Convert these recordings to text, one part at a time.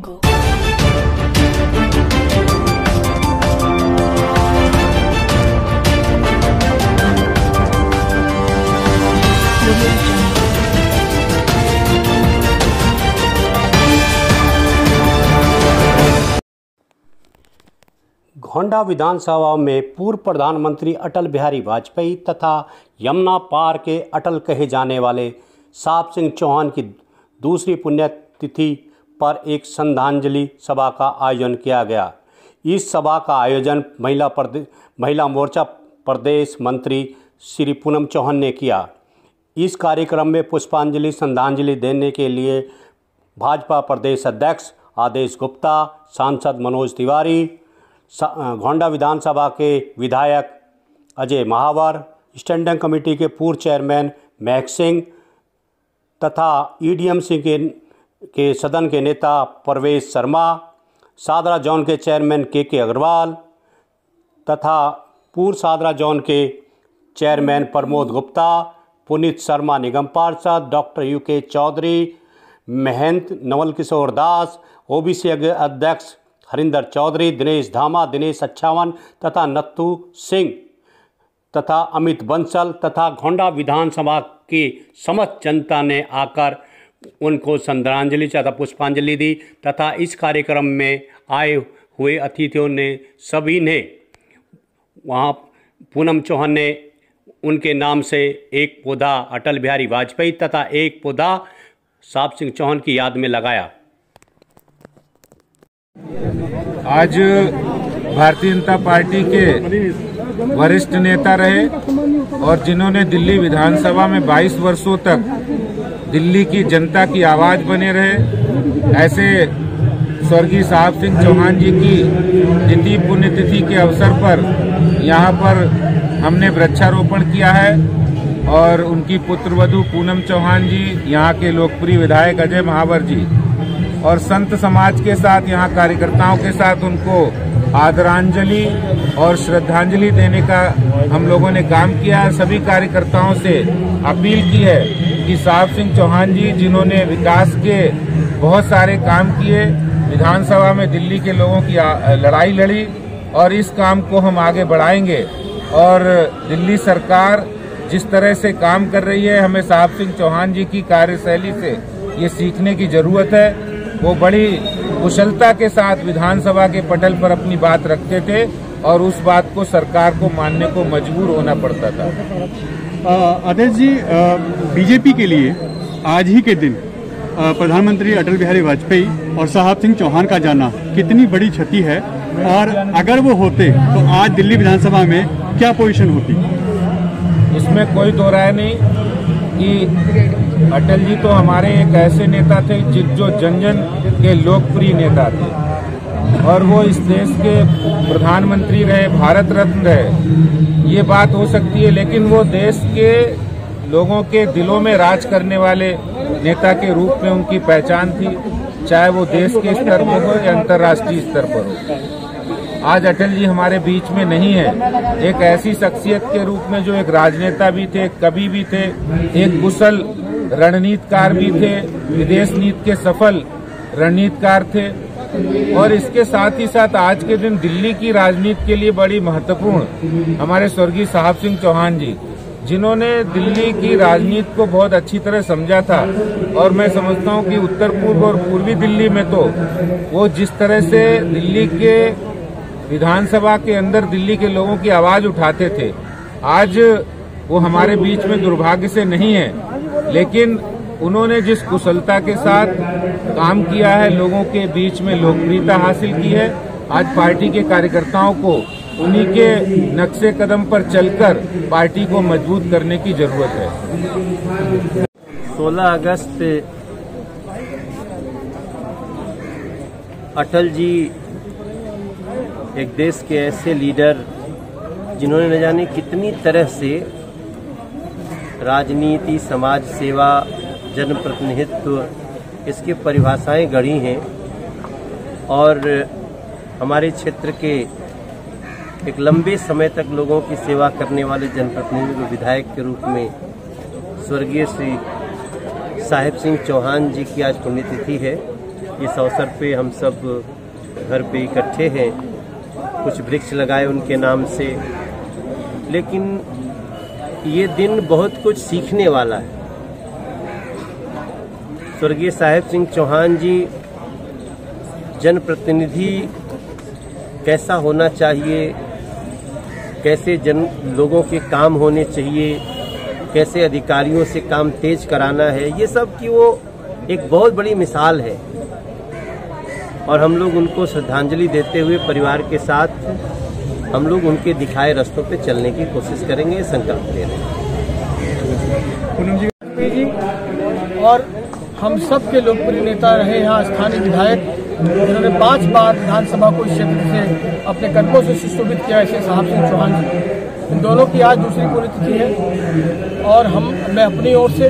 Jungle. Gonda विधानसभा में पूर्व प्रधानमंत्री अटल बिहारी वाजपेयी तथा यमुना पार के अटल कहे जाने वाले साहब सिंह चौहान की दूसरी पुण्यतिथि पर एक श्रद्धांजलि सभा का आयोजन किया गया। इस सभा का आयोजन महिला मोर्चा प्रदेश मंत्री श्री पूनम चौहान ने किया। इस कार्यक्रम में पुष्पांजलि श्रद्धांजलि देने के लिए भाजपा प्रदेश अध्यक्ष आदेश गुप्ता, सांसद मनोज तिवारी, गोंडा विधानसभा के विधायक अजय महावर, स्टैंडिंग कमेटी के पूर्व चेयरमैन महक सिंह तथा ईडीएमसी के सदन के नेता परवेश शर्मा, सादरा जोन के चेयरमैन के अग्रवाल तथा पूर्व सादरा जोन के चेयरमैन प्रमोद गुप्ता, पुनीत शर्मा निगम पार्षद, डॉक्टर यूके चौधरी, महंत नवल किशोर दास, ओबीसी अध्यक्ष हरिंदर चौधरी, दिनेश धामा, दिनेश अच्छावन तथा नत्थू सिंह तथा अमित बंसल तथा गोंडा विधानसभा की समस्त जनता ने आकर उनको श्रद्धांजलि तथा पुष्पांजलि दी तथा इस कार्यक्रम में आए हुए अतिथियों ने सभी ने वहाँ पूनम चौहान ने उनके नाम से एक पौधा अटल बिहारी वाजपेयी तथा एक पौधा साहब सिंह चौहान की याद में लगाया। आज भारतीय जनता पार्टी के वरिष्ठ नेता रहे और जिन्होंने दिल्ली विधानसभा में 22 वर्षों तक दिल्ली की जनता की आवाज बने रहे, ऐसे स्वर्गीय साहब सिंह चौहान जी की द्वितीय पुण्यतिथि के अवसर पर यहाँ पर हमने वृक्षारोपण किया है और उनकी पुत्रवधू पूनम चौहान जी, यहाँ के लोकप्रिय विधायक अजय महावर जी और संत समाज के साथ, यहाँ कार्यकर्ताओं के साथ उनको आदरांजलि और श्रद्धांजलि देने का हम लोगों ने काम किया है। सभी कार्यकर्ताओं से अपील की है कि साहब सिंह चौहान जी, जिन्होंने विकास के बहुत सारे काम किए, विधानसभा में दिल्ली के लोगों की लड़ाई लड़ी और इस काम को हम आगे बढ़ाएंगे और दिल्ली सरकार जिस तरह से काम कर रही है, हमें साहब सिंह चौहान जी की कार्यशैली से ये सीखने की जरूरत है। वो बड़ी कुशलता के साथ विधानसभा के पटल पर अपनी बात रखते थे और उस बात को सरकार को मानने को मजबूर होना पड़ता था। आदेश जी, बीजेपी के लिए आज ही के दिन प्रधानमंत्री अटल बिहारी वाजपेयी और साहब सिंह चौहान का जाना कितनी बड़ी क्षति है और अगर वो होते तो आज दिल्ली विधानसभा में क्या पोजीशन होती? इसमें कोई दो राय नहीं कि अटल जी तो हमारे एक ऐसे नेता थे जो जन जन के लोकप्रिय नेता थे और वो इस देश के प्रधानमंत्री रहे, भारत रत्न रहे। ये बात हो सकती है, लेकिन वो देश के लोगों के दिलों में राज करने वाले नेता के रूप में उनकी पहचान थी, चाहे वो देश के स्तर पर हो या अंतर्राष्ट्रीय स्तर पर हो। आज अटल जी हमारे बीच में नहीं है। एक ऐसी शख्सियत के रूप में जो एक राजनेता भी थे, कवि भी थे, एक कुशल रणनीतिकार भी थे, विदेश नीति के सफल रणनीतिकार थे और इसके साथ ही साथ आज के दिन दिल्ली की राजनीति के लिए बड़ी महत्वपूर्ण हमारे स्वर्गीय साहब सिंह चौहान जी, जिन्होंने दिल्ली की राजनीति को बहुत अच्छी तरह समझा था और मैं समझता हूं कि उत्तर पूर्व और पूर्वी दिल्ली में तो वो जिस तरह से दिल्ली के विधानसभा के अंदर दिल्ली के लोगों की आवाज उठाते थे, आज वो हमारे बीच में दुर्भाग्य से नहीं है, लेकिन उन्होंने जिस कुशलता के साथ काम किया है, लोगों के बीच में लोकप्रियता हासिल की है, आज पार्टी के कार्यकर्ताओं को उन्हीं के नक्शे कदम पर चलकर पार्टी को मजबूत करने की जरूरत है। 16 अगस्त अटल जी एक देश के ऐसे लीडर जिन्होंने न जाने कितनी तरह से राजनीति, समाज सेवा, जनप्रतिनिधित्व इसके परिभाषाएं गढ़ी हैं और हमारे क्षेत्र के एक लंबे समय तक लोगों की सेवा करने वाले जनप्रतिनिधि व विधायक के रूप में स्वर्गीय श्री साहिब सिंह चौहान जी की आज पुण्यतिथि है इस अवसर पे हम सब घर पे इकट्ठे हैं, कुछ वृक्ष लगाए उनके नाम से। लेकिन ये दिन बहुत कुछ सीखने वाला है। स्वर्गीय साहेब सिंह चौहान जी जनप्रतिनिधि कैसा होना चाहिए, कैसे लोगों के काम होने चाहिए, कैसे अधिकारियों से काम तेज कराना है, ये सब की वो एक बहुत बड़ी मिसाल है। और हम लोग उनको श्रद्धांजलि देते हुए परिवार के साथ हम लोग उनके दिखाए रास्तों पे चलने की कोशिश करेंगे, संकल्प ले रहे हैं। और हम सब के लोकप्रिय नेता रहे यहाँ स्थानीय विधायक, जिन्होंने 5 बार विधानसभा को इस क्षेत्र से अपने कदमों से सुशोभित किया, ऐसे साहब सिंह चौहान जी। इन दोनों की आज दूसरी पुण्यतिथि है और मैं अपनी ओर से,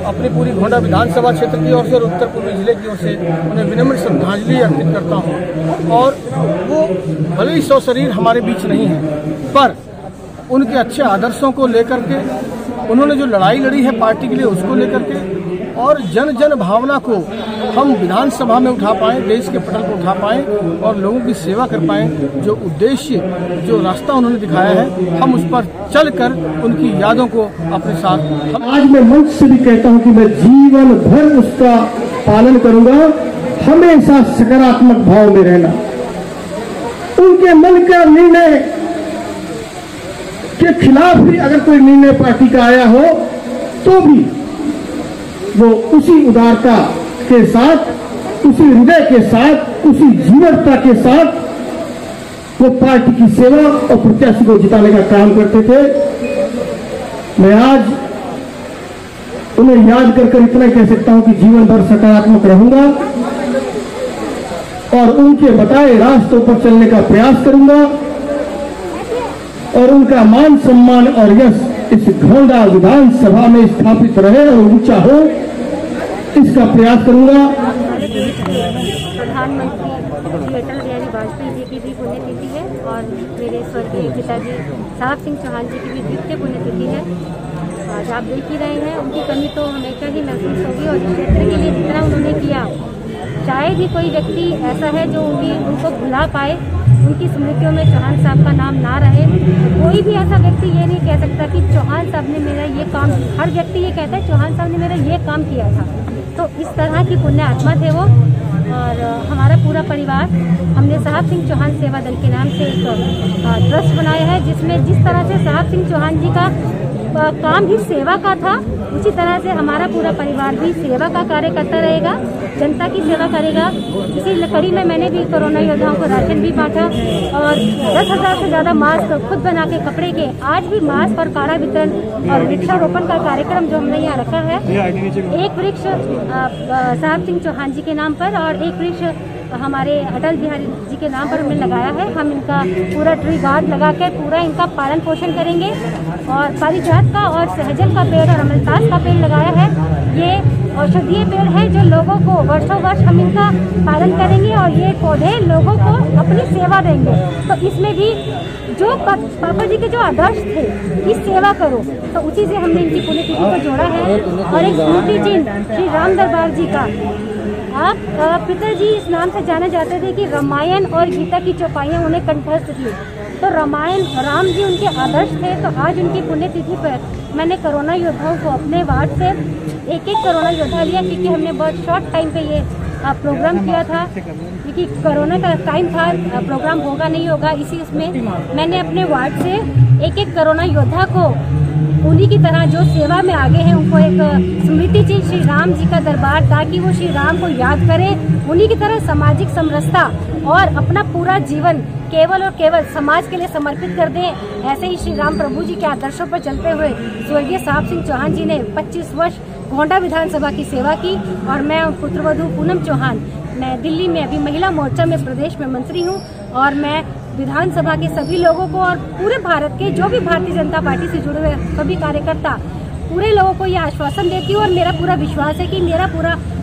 अपनी पूरी गोंडा विधानसभा क्षेत्र की ओर से और उत्तर पूर्वी जिले की ओर से उन्हें विनम्र श्रद्धांजलि अर्पित करता हूँ। और वो भले ही सौ शरीर हमारे बीच नहीं है, पर उनके अच्छे आदर्शों को लेकर के, उन्होंने जो लड़ाई लड़ी है पार्टी के लिए उसको लेकर के, और जन जन भावना को हम विधानसभा में उठा पाएं, देश के पटल पर उठा पाएं और लोगों की सेवा कर पाएं। जो उद्देश्य, जो रास्ता उन्होंने दिखाया है, हम उस पर चलकर उनकी यादों को अपने साथ आज मैं मंच से भी कहता हूं कि मैं जीवन भर उसका पालन करूंगा। हमेशा सकारात्मक भाव में रहना, उनके मन का निर्णय के खिलाफ भी अगर कोई निर्णय पार्टी का आया हो तो भी वो उसी उदारता के साथ, उसी हृदय के साथ, उसी जीवनता के साथ वो पार्टी की सेवा और प्रत्याशी को जिताने का काम करते थे। मैं आज उन्हें याद कर इतना कह सकता हूं कि जीवन भर सकारात्मक रहूंगा और उनके बताए रास्तों पर चलने का प्रयास करूंगा और उनका मान सम्मान और यश इस गोंडा विधानसभा में स्थापित रहे और ऊंचा हो, इसका प्रयास करूंगा। प्रधानमंत्री श्री अटल बिहारी वाजपेयी जी की भी पुण्यतिथि है और मेरे स्वर्गीय पिताजी साहब सिंह चौहान जी की भी द्वितीय पुण्यतिथि है। आज आप देख ही रहे हैं, उनकी कमी तो हमेशा ही महसूस होगी और क्षेत्र के लिए जितना उन्होंने किया, शायद ही कोई व्यक्ति ऐसा है जो उनको भुला पाए, उनकी स्मृतियों में चौहान साहब का नाम ना रहे। कोई भी ऐसा व्यक्ति ये नहीं कह सकता कि चौहान साहब ने मेरा ये काम, हर व्यक्ति ये कहता है चौहान साहब ने मेरा ये काम किया था। तो इस तरह की पुण्य आत्मा थे वो। और हमारा पूरा परिवार, हमने साहब सिंह चौहान सेवा दल के नाम से एक ट्रस्ट बनाया है, जिसमें जिस तरह से साहब सिंह चौहान जी का काम भी सेवा का था, उसी तरह से हमारा पूरा परिवार भी सेवा का कार्य करता रहेगा, जनता की सेवा करेगा। इसी लकड़ी में मैंने भी कोरोना योद्धाओं को राशन भी बांटा और 10,000 से ज़्यादा मास्क खुद बना के कपड़े के, आज भी मास्क और काढ़ा वितरण और वृक्षारोपण का कार्यक्रम जो हमने यहाँ रखा है। एक वृक्ष साहब सिंह चौहान जी के नाम पर और एक वृक्ष हमारे अटल बिहारी जी के नाम पर हमने लगाया है। हम इनका पूरा ट्री गार्ड लगा के पूरा इनका पालन पोषण करेंगे और पारिजात का और सहजन का पेड़ और अमलतास का पेड़ लगाया है। ये औषधीय पेड़ है जो लोगों को वर्षों वर्ष हम इनका पालन करेंगे और ये पौधे लोगों को अपनी सेवा देंगे। तो इसमें भी जो पापा जी के जो आदर्श थे कि सेवा करो, तो उसी से हमने इनकी पुण्यतिथि को जोड़ा है। और एक स्मृति चिन्ह श्री राम दरबार जी का, आप पिताजी इस नाम से जाने जाते थे कि रामायण और गीता की चौपाइयाँ उन्हें कंठस्थ थी। तो रामायण, राम जी उनके आदर्श थे। तो आज उनकी पुण्यतिथि पर मैंने कोरोना योद्धाओं को अपने वार्ड से एक कोरोना योद्धा लिया, क्योंकि हमने बहुत शॉर्ट टाइम पे ये प्रोग्राम किया था, क्योंकि कोरोना का टाइम था, प्रोग्राम होगा नहीं होगा, इसी उसमें मैंने अपने वार्ड से एक कोरोना योद्धा को उन्हीं की तरह जो सेवा में आगे हैं उनको एक स्मृति चिन्ह श्री राम जी का दरबार, ताकि वो श्री राम को याद करें, उन्हीं की तरह सामाजिक समरसता और अपना पूरा जीवन केवल और केवल समाज के लिए समर्पित कर दें। ऐसे ही श्री राम प्रभु जी के आदर्शों पर चलते हुए स्वर्गीय साहब सिंह चौहान जी ने 25 वर्ष गोंडा विधानसभा की सेवा की और मैं पुत्रवधू पूनम चौहान, मैं दिल्ली में अभी महिला मोर्चा में प्रदेश में मंत्री हूँ और मैं विधानसभा के सभी लोगों को और पूरे भारत के जो भी भारतीय जनता पार्टी से जुड़े हुए सभी कार्यकर्ता, पूरे लोगों को यह आश्वासन देती हूँ और मेरा पूरा विश्वास है कि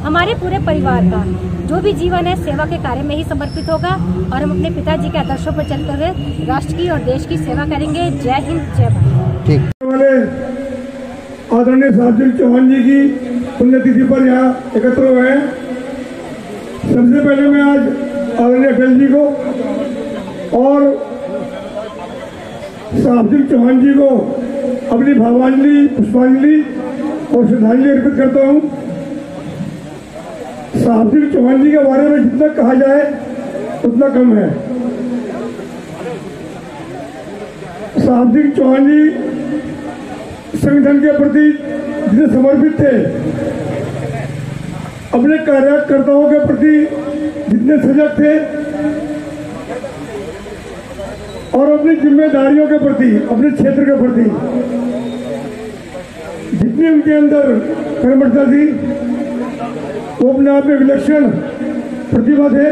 हमारे पूरे परिवार का जो भी जीवन है सेवा के कार्य में ही समर्पित होगा और हम अपने पिताजी के आदर्शों पर चलते हुए राष्ट्र की और देश की सेवा करेंगे। जय हिंद, जय भारत। आदरणीय साहब सिंह चौहान जी की पुण्यतिथि पर यहाँ एकत्र हुए हैं। सबसे पहले मैं आज आदरणीय अटल जी को और साहब सिंह चौहान जी को अपनी भावांजलि, पुष्पांजलि और श्रद्धांजलि अर्पित करता हूँ। साहब सिंह चौहान जी के बारे में जितना कहा जाए उतना कम है। साहब सिंह चौहान जी संगठन के प्रति जितने समर्पित थे, अपने कार्यकर्ताओं के प्रति जितने सजग थे और अपनी जिम्मेदारियों के प्रति, अपने क्षेत्र के प्रति जितनी उनके अंदर कर्मठता थी, वो अपने आप में विलक्षण प्रतिभा थे।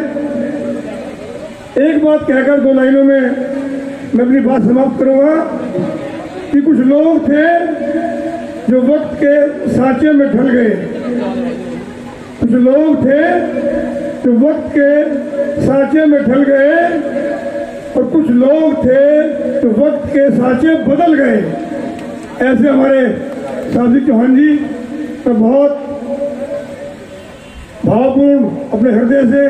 एक बात कहकर दो लाइनों में मैं अपनी बात समाप्त करूंगा कि कुछ लोग थे जो वक्त के सांचे में ढल गए, कुछ लोग थे जो वक्त के सांचे में ढल गए और कुछ लोग थे जो वक्त के सांचे बदल गए। ऐसे हमारे साहब सिंह चौहान जी मैं बहुत भावपूर्ण अपने हृदय से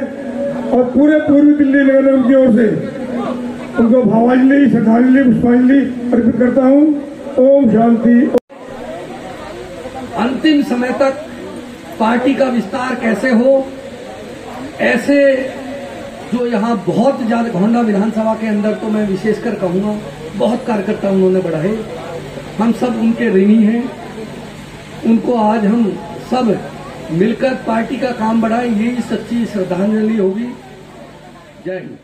और पूरे पूर्वी दिल्ली नगर उनकी ओर से उनको भावांजलि, श्रद्धांजलि, पुष्पांजलि अर्पित करता हूँ। ओम शांति। अंतिम समय तक पार्टी का विस्तार कैसे हो, ऐसे जो यहाँ बहुत ज्यादा गोंडा विधानसभा के अंदर तो मैं विशेषकर कहूँगा बहुत कार्यकर्ता उन्होंने बढ़ाए, हम सब उनके ऋणी हैं। उनको आज हम सब मिलकर पार्टी का काम बढ़ाएं, यही सच्ची श्रद्धांजलि होगी। जय हिंद।